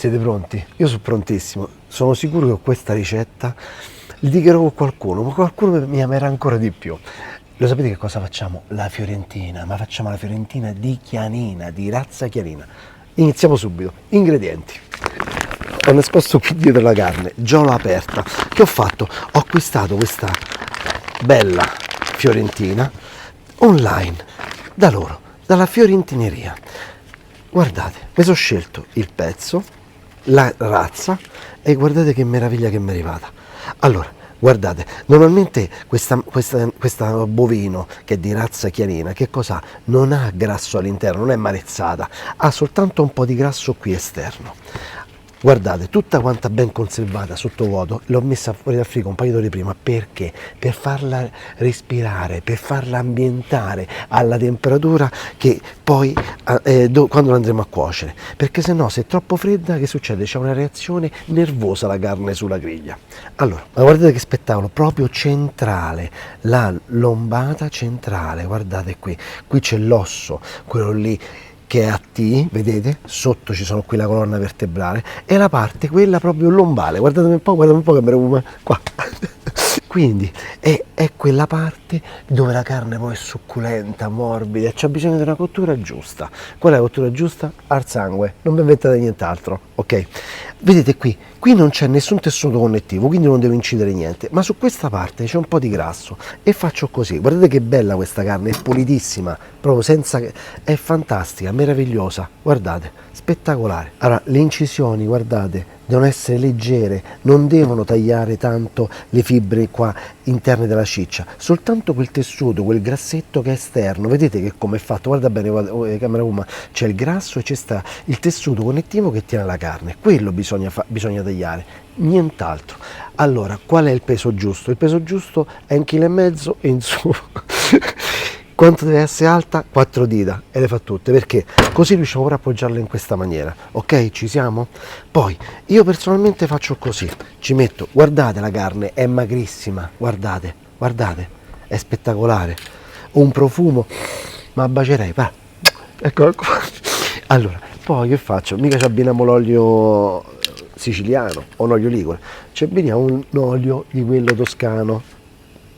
Siete pronti? Io sono prontissimo, sono sicuro che con questa ricetta litigherò con qualcuno, ma qualcuno mi amerà ancora di più. Lo sapete che cosa facciamo? La fiorentina, ma facciamo la fiorentina di chianina, di razza chianina. Iniziamo subito. Ingredienti. Ho nascosto qui dietro la carne, già l'ho aperta. Che ho fatto? Ho acquistato questa bella fiorentina online, da loro, dalla fiorentineria. Guardate, mi sono scelto il pezzo, la razza, e guardate che meraviglia che mi è arrivata. Allora, guardate, normalmente questa bovino che è di razza chianina, che cosa ha? Non ha grasso all'interno, non è marezzata, ha soltanto un po' di grasso qui esterno. Guardate, tutta quanta ben conservata sotto vuoto, l'ho messa fuori dal frigo un paio d'ore prima, perché? Per farla respirare, per farla ambientare alla temperatura che poi quando la andremo a cuocere, perché se no, se è troppo fredda, che succede? C'è una reazione nervosa la carne sulla griglia. Allora, ma guardate che spettacolo, proprio centrale, la lombata centrale, guardate qui c'è l'osso, quello lì che è a T, vedete? Sotto ci sono qui la colonna vertebrale e la parte, quella proprio lombale, guardate un po' che meraviglia qua. Quindi è quella parte dove la carne poi è succulenta, morbida, e c'ha bisogno di una cottura giusta. Qual è la cottura giusta? Al sangue, non vi inventate nient'altro, ok? Vedete qui non c'è nessun tessuto connettivo, quindi non devo incidere niente, ma su questa parte c'è un po' di grasso e faccio così. Guardate che bella questa carne, è pulitissima, proprio senza, è fantastica, meravigliosa, guardate, spettacolare. Allora, le incisioni, guardate, devono essere leggere, non devono tagliare tanto le fibre qua interne della ciccia, soltanto quel tessuto, quel grassetto che è esterno. Vedete che come è fatto? Guarda bene, camera uma, c'è il grasso e c'è sta il tessuto connettivo che tiene la carne, quello bisogna tagliare, nient'altro. Allora, qual è il peso giusto? Il peso giusto è 1,5 kg e in su. Quanto deve essere alta? 4 dita, e le fa tutte, perché così riusciamo ora a appoggiarle in questa maniera, ok? Ci siamo? Poi io personalmente faccio così, ci metto, guardate la carne, è magrissima, guardate, è spettacolare, un profumo, ma bacerei, va, ecco qua. Allora, poi che faccio? Mica ci abbiniamo l'olio siciliano o un olio ligure, ci abbiniamo un olio di quello toscano,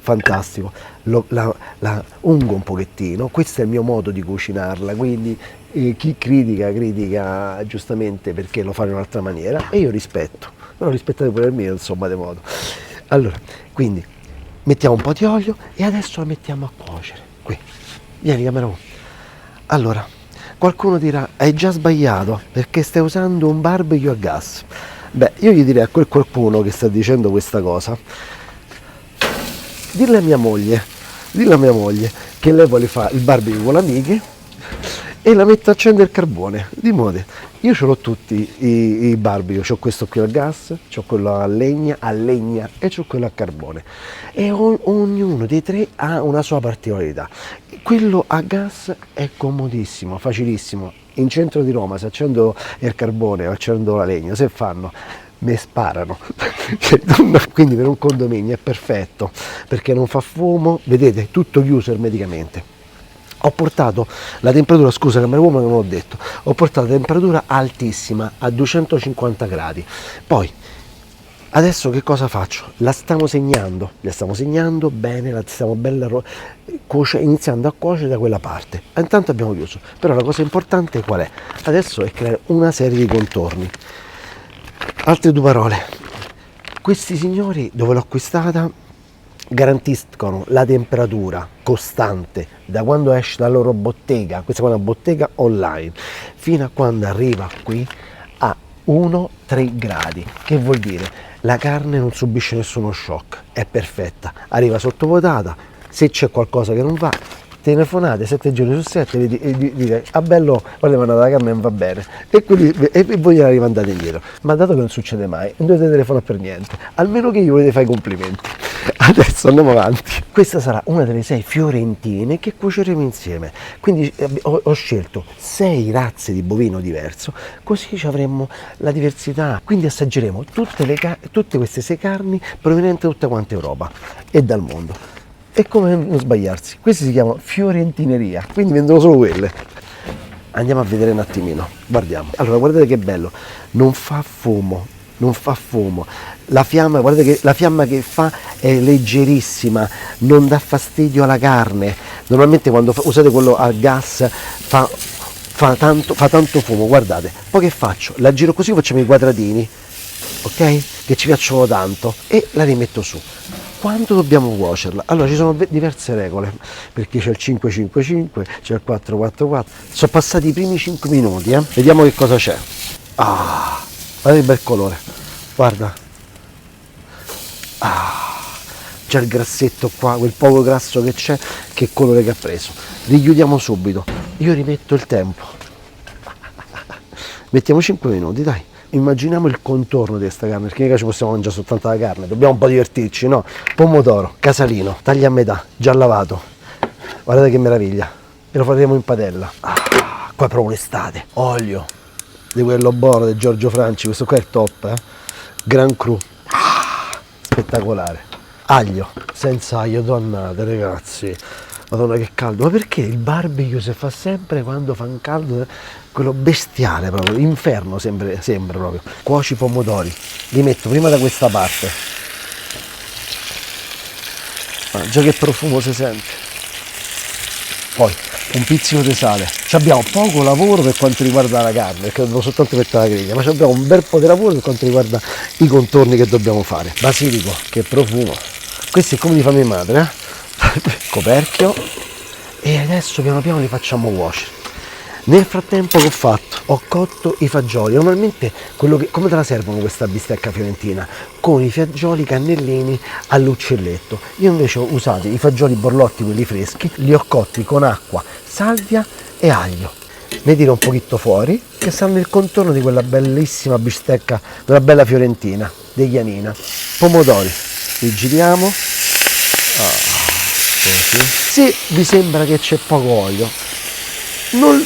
fantastico, la ungo un pochettino, questo è il mio modo di cucinarla, quindi chi critica giustamente perché lo fa in un'altra maniera, e io rispetto, però rispettate pure il mio, insomma, di modo. Allora, quindi mettiamo un po' di olio e adesso la mettiamo a cuocere, qui, vieni camera 1. Allora, qualcuno dirà, hai già sbagliato perché stai usando un barbecue a gas. Beh, io gli direi a quel qualcuno che sta dicendo questa cosa, dillo a mia moglie che lei vuole fare il barbecue con le amiche e la metto a accendere il carbone, di modo. Io ce l'ho tutti i barbecue, c'ho questo qui al gas, c'ho quello a legna e c'ho quello a carbone, e ognuno dei tre ha una sua particolarità. Quello a gas è comodissimo, facilissimo. In centro di Roma, se accendo il carbone o accendo la legna, se fanno, mi sparano. Quindi per un condominio è perfetto, perché non fa fumo, vedete, tutto chiuso ermeticamente. Ho portato la temperatura, scusa che non ho detto, ho portato la temperatura altissima, a 250 gradi. Poi adesso che cosa faccio? La stiamo segnando bene, la stiamo iniziando a cuocere da quella parte. Intanto abbiamo chiuso, però la cosa importante qual è? Adesso è creare una serie di contorni. Altre due parole, questi signori dove l'ho acquistata garantiscono la temperatura costante da quando esce dalla loro bottega, questa è una bottega online, fino a quando arriva qui a 1-3 gradi, che vuol dire la carne non subisce nessuno shock, è perfetta, arriva sottovuotata, se c'è qualcosa che non va telefonate 7 giorni su 7 e dite ah bello, guarda, ma la carne non va bene, e voi gliela rimandate indietro. Ma dato che non succede mai, non dovete telefonare per niente, almeno che io volete fare i complimenti. Adesso andiamo avanti. Questa sarà una delle 6 fiorentine che cuoceremo insieme, quindi ho scelto 6 razze di bovino diverso, così ci avremo la diversità, quindi assaggeremo tutte queste 6 carni provenienti da tutta quanta Europa e dal mondo. E come non sbagliarsi, questi si chiamano fiorentineria, quindi vendono solo quelle. Andiamo a vedere un attimino, guardiamo. Allora, guardate che bello, non fa fumo, non fa fumo. La fiamma, guardate che la fiamma che fa è leggerissima, non dà fastidio alla carne. Normalmente quando usate quello a gas fa tanto fumo, guardate. Poi che faccio? La giro così, facciamo i quadratini, ok? Che ci piacciono tanto e la rimetto su. Quanto dobbiamo cuocerla? Allora ci sono diverse regole, perché c'è il 555, c'è il 444. Sono passati i primi 5 minuti, vediamo che cosa c'è. Ah, guarda che bel colore, guarda. Ah, c'è il grassetto qua, quel poco grasso che c'è, che colore che ha preso. Richiudiamo subito, io rimetto il tempo. Mettiamo 5 minuti, dai. Immaginiamo il contorno di questa carne, perché mica ci possiamo mangiare soltanto la carne, dobbiamo un po' divertirci, no? Pomodoro, casalino, taglia a metà, già lavato. Guardate che meraviglia. E lo faremo in padella. Ah, qua è proprio l'estate. Olio di quello buono di Giorgio Franci, questo qua è il top, Gran Cru. Ah, spettacolare. Aglio, senza aglio, donnate ragazzi. Madonna che caldo, ma perché il barbecue si fa sempre quando fa un caldo, quello bestiale proprio, inferno sembra proprio. Cuoci i pomodori, li metto prima da questa parte. Ah, già che profumo si sente. Poi un pizzico di sale. Ci abbiamo poco lavoro per quanto riguarda la carne, perché devo soltanto mettere la griglia, ma abbiamo un bel po' di lavoro per quanto riguarda i contorni che dobbiamo fare. Basilico, che profumo. Questi è come li fa mia madre, coperchio, e adesso piano piano li facciamo cuocere. Nel frattempo che ho fatto? Ho cotto i fagioli. Normalmente come te la servono questa bistecca fiorentina? Con i fagioli cannellini all'uccelletto. Io invece ho usato i fagioli borlotti, quelli freschi, li ho cotti con acqua, salvia e aglio. Ne tiro un pochetto fuori, che stanno nel contorno di quella bellissima bistecca, della bella fiorentina, di Chianina. Pomodori, li giriamo. Così. Se vi sembra che c'è poco olio, non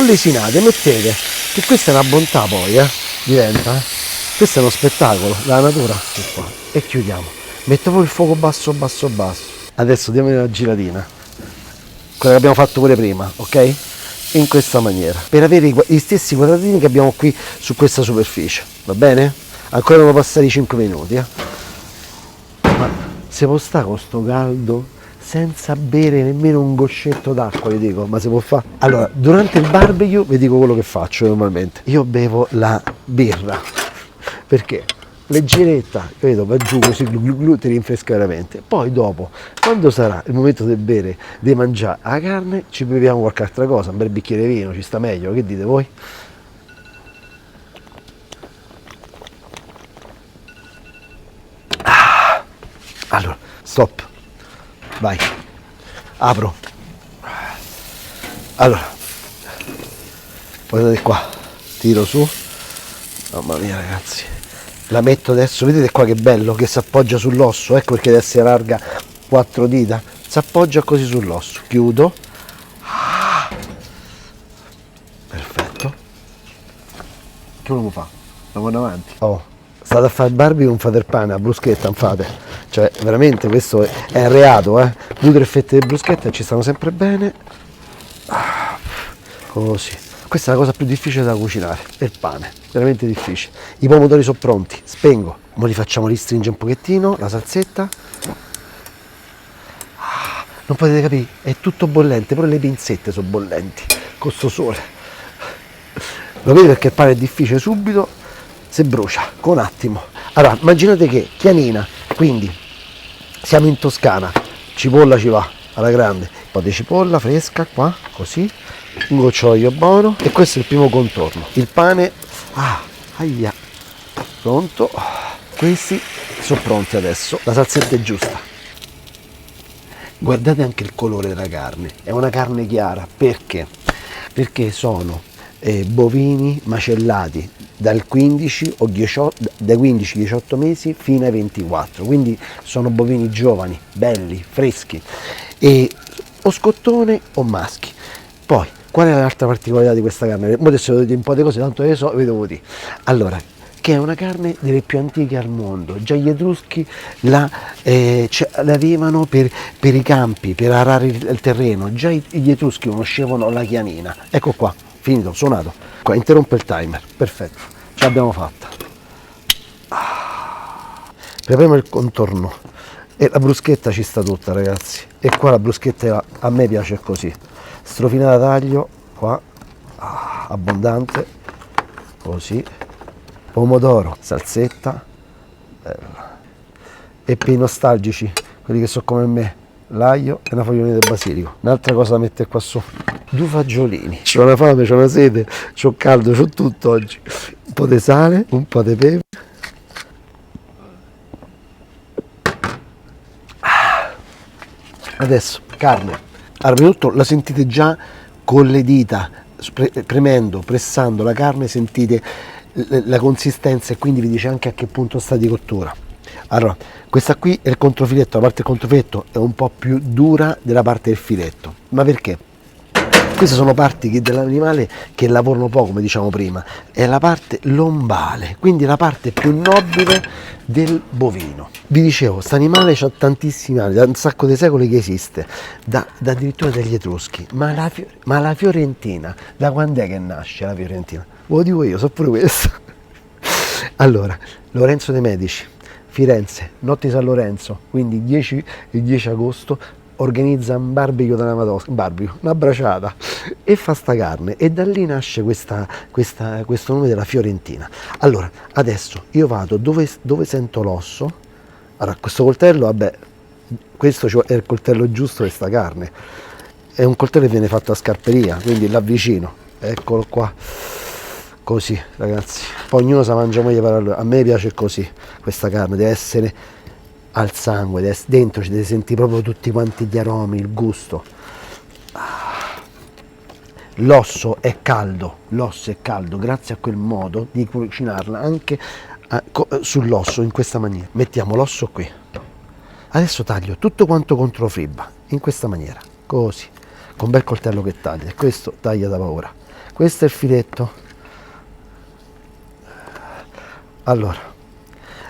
lesinate, mettete, che questa è una bontà poi, diventa, questo è uno spettacolo, la natura, qua. E chiudiamo, metto poi il fuoco basso, basso, basso. Adesso diamo una giratina, quella che abbiamo fatto pure prima, ok? In questa maniera, per avere gli stessi quadratini che abbiamo qui su questa superficie, va bene? Ancora devono passare i 5 minuti, Ma si può stare con sto caldo senza bere nemmeno un goccietto d'acqua, vi dico, ma si può fare? Allora, durante il barbecue vi dico quello che faccio normalmente. Io bevo la birra, perché leggeretta, capito, va giù così, glu, ti rinfresca veramente. Poi dopo, quando sarà il momento di bere, di mangiare la carne, ci beviamo qualche altra cosa, un bel bicchiere di vino, ci sta meglio, che dite voi? Allora, stop. Vai, apro. Allora, guardate qua, tiro su. Mamma mia ragazzi, la metto adesso, vedete qua che bello che si appoggia sull'osso, ecco perché deve essere larga 4 dita, si appoggia così sull'osso, chiudo. Perfetto. Che uno fa? Andiamo avanti. Oh, state a fare il barbecue, non fate il pane, a bruschetta non fate. Cioè, veramente questo è reato, 2 o 3 fette di bruschetta ci stanno sempre bene. Così. Questa è la cosa più difficile da cucinare, è il pane, veramente difficile. I pomodori sono pronti, spengo. Ora li facciamo ristringere un pochettino, la salsetta. Non potete capire, è tutto bollente, pure le pinzette sono bollenti, con sto sole. Lo vedete perché il pane è difficile subito, si brucia, con un attimo. Allora, immaginate che Chianina, quindi siamo in Toscana, cipolla ci va alla grande, un po' di cipolla fresca qua, così, un gocciolio buono, e questo è il primo contorno. Il pane, aia, pronto, questi sono pronti adesso, la salsetta è giusta. Guardate anche il colore della carne, è una carne chiara, perché? Perché sono bovini macellati dal 15 o 18, dai 15-18 mesi fino ai 24, quindi sono bovini giovani, belli, freschi, e o scottone o maschi. Poi, qual è l'altra particolarità di questa carne? Adesso vedete un po' di cose, tanto io so, vi devo dire. Allora, che è una carne delle più antiche al mondo. Già gli Etruschi l'avevano per i campi, per arare il terreno. Già gli Etruschi conoscevano la chianina. Ecco qua, finito, suonato. Qua, interrompe il timer, perfetto, ce l'abbiamo fatta. Prepariamo il contorno e la bruschetta ci sta tutta, ragazzi. E qua la bruschetta a me piace così, strofinata taglio, qua, abbondante, così, pomodoro, salsetta, bella. E per i nostalgici, quelli che sono come me, l'aglio e una fogliolina di basilico. Un'altra cosa da mettere qua sopra, due fagiolini. C'ho una fame, c'ho una sede, c'ho caldo, c'ho tutto oggi. Un po' di sale, un po' di pepe. Adesso, carne. Allora, prima di tutto la sentite già con le dita, premendo, pressando la carne, sentite la consistenza e quindi vi dice anche a che punto sta di cottura. Allora, questa qui è il controfiletto, la parte del controfiletto è un po' più dura della parte del filetto. Ma perché? Queste sono parti dell'animale che lavorano poco, come diciamo prima, è la parte lombale, quindi la parte più nobile del bovino. Vi dicevo, questo animale ha tantissimi anni, da un sacco di secoli che esiste, da addirittura dagli Etruschi, ma la Fiorentina, da quando è che nasce la Fiorentina? Ve lo dico io, so pure questo. Allora, Lorenzo de' Medici, Firenze, notte di San Lorenzo, quindi il 10 agosto, organizza un barbecue della Madonna, una braciata, e fa sta carne, e da lì nasce questo nome della Fiorentina. Allora, adesso io vado dove sento l'osso. Allora, questo coltello, vabbè, questo è il coltello giusto per sta carne, è un coltello che viene fatto a scarperia, quindi l'avvicino, eccolo qua, così, ragazzi. Poi ognuno sa mangia meglio per allora. A me piace così, questa carne deve essere al sangue, dentro ci devi sentire proprio tutti quanti gli aromi, il gusto. L'osso è caldo grazie a quel modo di cucinarla anche sull'osso in questa maniera. Mettiamo l'osso qui, adesso taglio tutto quanto controfibba in questa maniera, così, con un bel coltello che taglia, e questo taglia da paura. Questo è il filetto. Allora,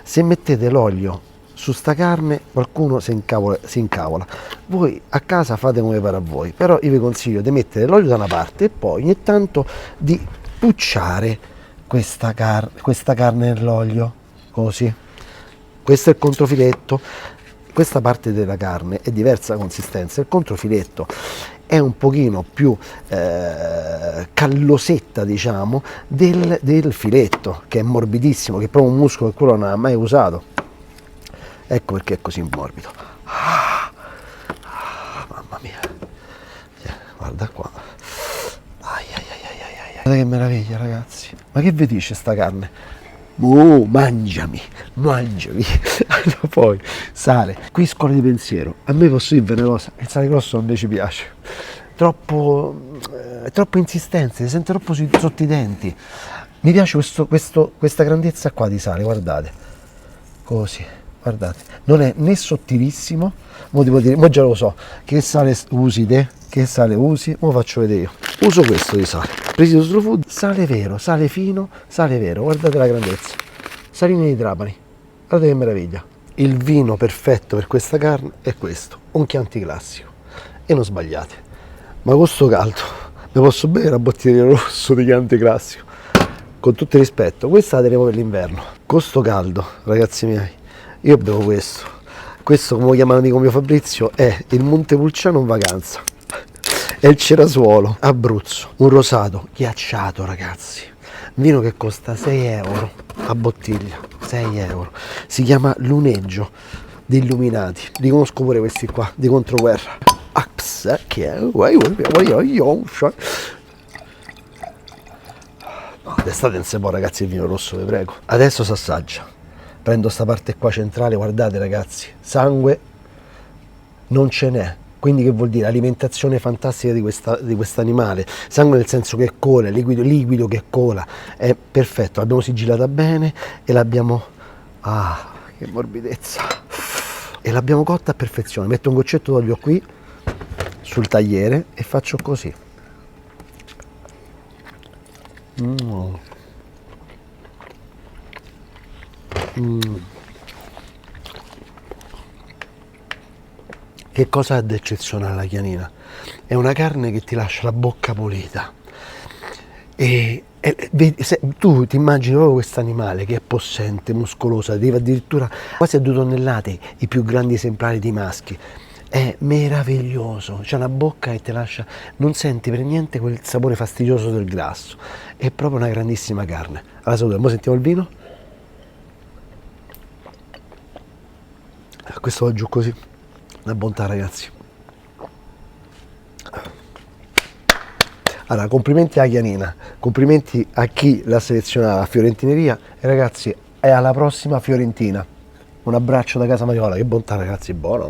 se mettete l'olio su sta carne, qualcuno si incavola. Voi a casa fate come pare a voi, però io vi consiglio di mettere l'olio da una parte e poi ogni tanto di pucciare questa carne nell'olio, così. Questo è il controfiletto. Questa parte della carne è diversa consistenza, il controfiletto è un pochino più callosetta, diciamo, del filetto, che è morbidissimo, che è proprio un muscolo che quello non ha mai usato. Ecco perché è così morbido. Mamma mia, guarda qua. Guarda che meraviglia, ragazzi. Ma che vi dice sta carne? Mangiami. Allora, poi sale, qui scuola di pensiero. A me, posso dire venerosa, il sale grosso non mi ci piace. Troppo insistenza, si sente troppo sotto i denti. Mi piace questa grandezza qua di sale, guardate. Così. Guardate, non è né sottilissimo, mo già lo so, che sale usi te, che sale usi, mo faccio vedere io. Uso questo di sale, Presidio Slow Food, sale vero, sale fino, sale vero, guardate la grandezza. Salini di Trapani, guardate che meraviglia. Il vino perfetto per questa carne è questo, un Chianti classico, e non sbagliate. Ma con sto caldo, mi posso bere una bottiglia di rosso di Chianti classico, con tutto il rispetto, questa la tenevo per l'inverno. Con sto caldo, ragazzi miei, io bevo questo, come lo chiama l'amico mio Fabrizio, è il Montepulciano in vacanza, è il Cerasuolo, Abruzzo, un rosato ghiacciato, ragazzi, vino che costa 6 euro a bottiglia, 6 euro, si chiama Luneggio di Illuminati, li conosco pure questi qua, di Controguerra. No, d'estate non si può, ragazzi, il vino rosso, vi prego. Adesso si assaggia. Prendo sta parte qua centrale, guardate ragazzi, sangue non ce n'è, quindi che vuol dire? Alimentazione fantastica di questo animale, sangue nel senso che cola, liquido che cola, è perfetto, l'abbiamo sigillata bene e l'abbiamo, che morbidezza, e l'abbiamo cotta a perfezione. Metto un goccetto d'olio qui sul tagliere e faccio così. Che cosa ha di eccezionale la chianina? È una carne che ti lascia la bocca pulita. Tu ti immagini proprio questo animale che è possente, muscoloso, arriva addirittura quasi a 2 tonnellate, i più grandi esemplari di maschi. È meraviglioso, c'è una bocca che ti lascia, non senti per niente quel sapore fastidioso del grasso. È proprio una grandissima carne. Alla salute, ora sentiamo il vino. Questo va giù così, una bontà ragazzi. Allora, complimenti alla chianina, complimenti a chi l'ha selezionata a Fiorentineria e ragazzi, è alla prossima Fiorentina. Un abbraccio da casa Mariola, che bontà ragazzi, buono.